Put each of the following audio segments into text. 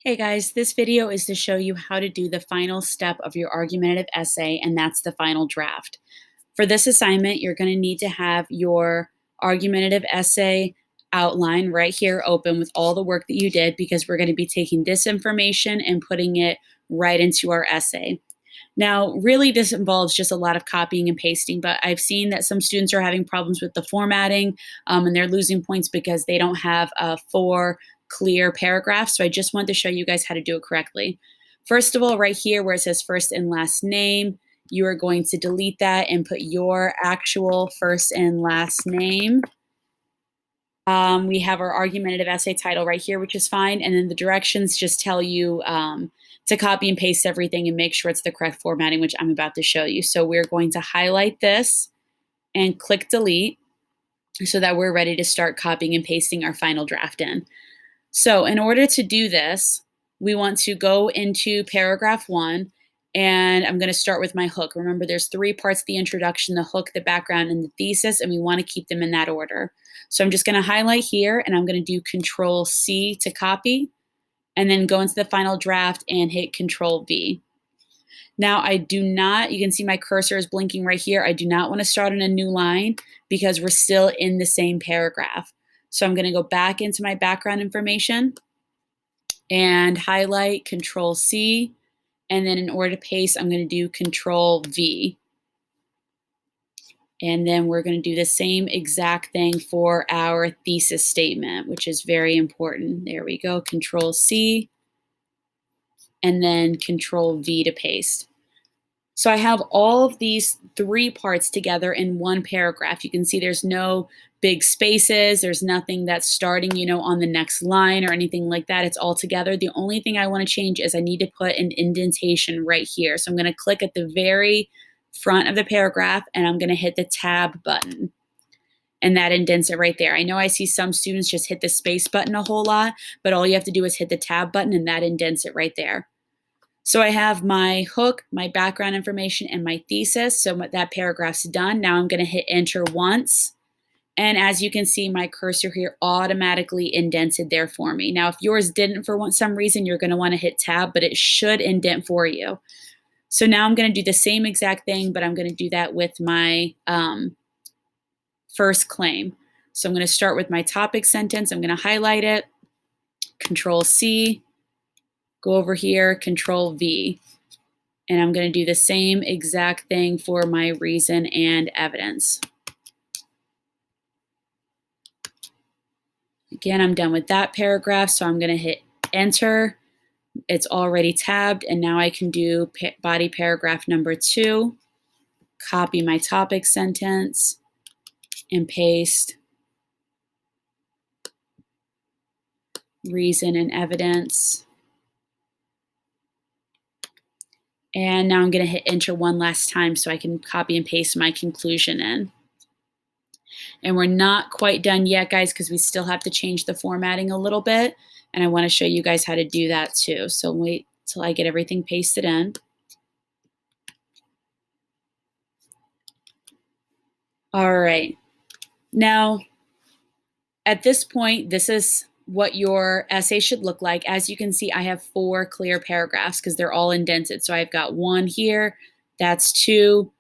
Hey guys, this video is to show you how to do the final step of your argumentative essay, and that's the final draft. For this assignment, you're going to need to have your argumentative essay outline right here open with all the work that you did, because we're going to be taking this information and putting it right into our essay. Now, really, this involves just a lot of copying and pasting, but I've seen that some students are having problems with the formatting, and they're losing points because they don't have four clear paragraphs. So I just wanted to show you guys how to do it correctly. First of all, right here where it says first and last name, you are going to delete that and put your actual first and last name. We have our argumentative essay title right here, which is fine. And then the directions just tell you to copy and paste everything and make sure it's the correct formatting, which I'm about to show you. So we're going to highlight this and click delete so that we're ready to start copying and pasting our final draft in. So in order to do this, we want to go into paragraph 1, and I'm going to start with my hook. Remember, there's 3 parts: the introduction, the hook, the background, and the thesis, and we want to keep them in that order. So I'm just going to highlight here, and I'm going to do Control C to copy, and then go into the final draft and hit Control V. Now I do not, you can see my cursor is blinking right here. I do not want to start on a new line because we're still in the same paragraph. So I'm going to go back into my background information and highlight Control C, and then in order to paste, I'm going to do Control V. And then we're going to do the same exact thing for our thesis statement, which is very important. There we go, Control C, and then Control V to paste. So I have all of these 3 parts together in one paragraph. You can see there's no big spaces. There's nothing that's starting, on the next line or anything like that. It's all together. The only thing I want to change is I need to put an indentation right here. So I'm going to click at the very front of the paragraph, and I'm going to hit the tab button. And that indents it right there. I know I see some students just hit the space button a whole lot, but all you have to do is hit the tab button, and that indents it right there. So I have my hook, my background information, and my thesis. So that paragraph's done. Now I'm going to hit enter once. And as you can see, my cursor here automatically indented there for me. Now, if yours didn't for some reason, you're going to want to hit tab, but it should indent for you. So now I'm going to do the same exact thing, but I'm going to do that with my first claim. So I'm going to start with my topic sentence. I'm going to highlight it, Control C, go over here, Control V, and I'm going to do the same exact thing for my reason and evidence. Again, I'm done with that paragraph, so I'm going to hit enter. It's already tabbed, and now I can do body paragraph number 2, copy my topic sentence, and paste reason and evidence. And now I'm going to hit enter one last time so I can copy and paste my conclusion in. And we're not quite done yet, guys, because we still have to change the formatting a little bit. And I want to show you guys how to do that too. So wait till I get everything pasted in. All right. Now, at this point, this is what your essay should look like. As you can see, I have 4 clear paragraphs because they're all indented. So I've got 1 here, that's 2,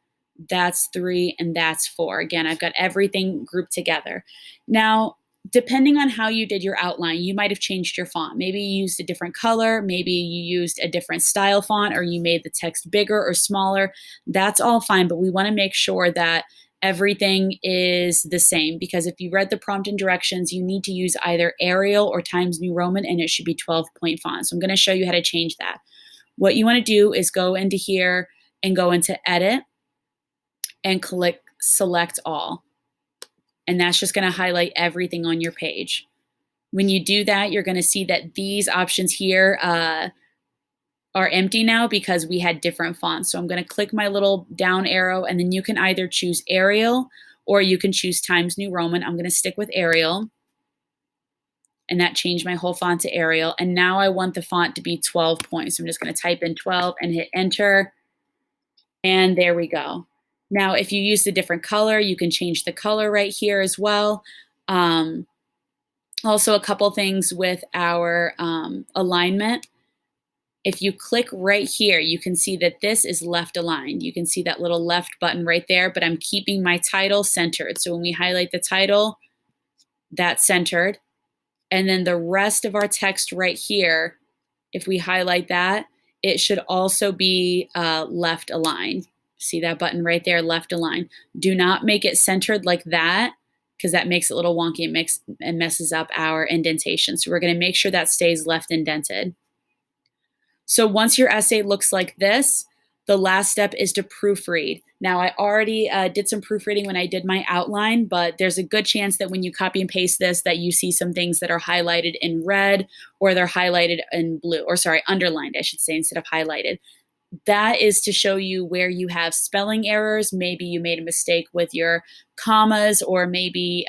that's 3, and that's 4. Again, I've got everything grouped together. Now, depending on how you did your outline, you might have changed your font. Maybe you used a different color, maybe you used a different style font, or you made the text bigger or smaller. That's all fine, but we want to make sure that everything is the same, because if you read the prompt and directions, you need to use either Arial or Times New Roman, and it should be 12-point font. So I'm going to show you how to change that. What you want to do is go into here and go into Edit and click Select All. And that's just going to highlight everything on your page. When you do that, you're going to see that these options here are empty now because we had different fonts. So I'm going to click my little down arrow, and then you can either choose Arial or you can choose Times New Roman. I'm going to stick with Arial, and that changed my whole font to Arial. And now I want the font to be 12 points. So I'm just going to type in 12 and hit enter, and there we go. Now, if you use a different color, you can change the color right here as well. Also, a couple things with our alignment. If you click right here, you can see that this is left aligned. You can see that little left button right there, but I'm keeping my title centered. So when we highlight the title, that's centered. And then the rest of our text right here, if we highlight that, it should also be left aligned. See that button right there, left align. Do not make it centered like that because that makes it a little wonky and messes up our indentation. So we're going to make sure that stays left indented. So once your essay looks like this, the last step is to proofread. Now, I already did some proofreading when I did my outline, but there's a good chance that when you copy and paste this that you see some things that are highlighted in red or they're highlighted in blue, or sorry, underlined, I should say, instead of highlighted. That is to show you where you have spelling errors. Maybe you made a mistake with your commas, or maybe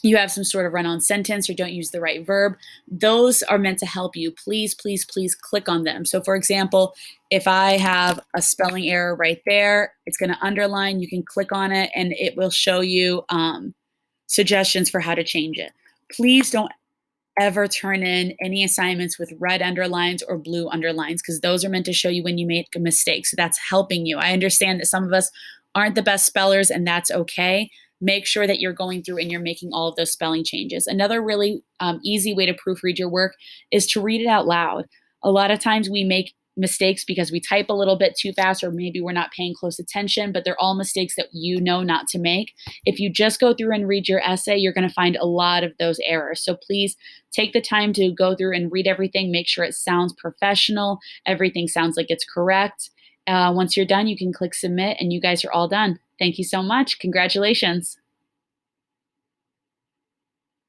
you have some sort of run-on sentence or don't use the right verb. Those are meant to help you. Please, please, please click on them. So for example, if I have a spelling error right there, it's going to underline. You can click on it and it will show you suggestions for how to change it. Please don't ever turn in any assignments with red underlines or blue underlines, because those are meant to show you when you make a mistake. So that's helping you. I understand that some of us aren't the best spellers, and that's okay. Make sure that you're going through and you're making all of those spelling changes. Another really easy way to proofread your work is to read it out loud. A lot of times we make mistakes because we type a little bit too fast, or maybe we're not paying close attention, but they're all mistakes that you know not to make. If you just go through and read your essay, you're going to find a lot of those errors. So please take the time to go through and read everything. Make sure it sounds professional. Everything sounds like it's correct. Once you're done, you can click submit and you guys are all done. Thank you so much. Congratulations.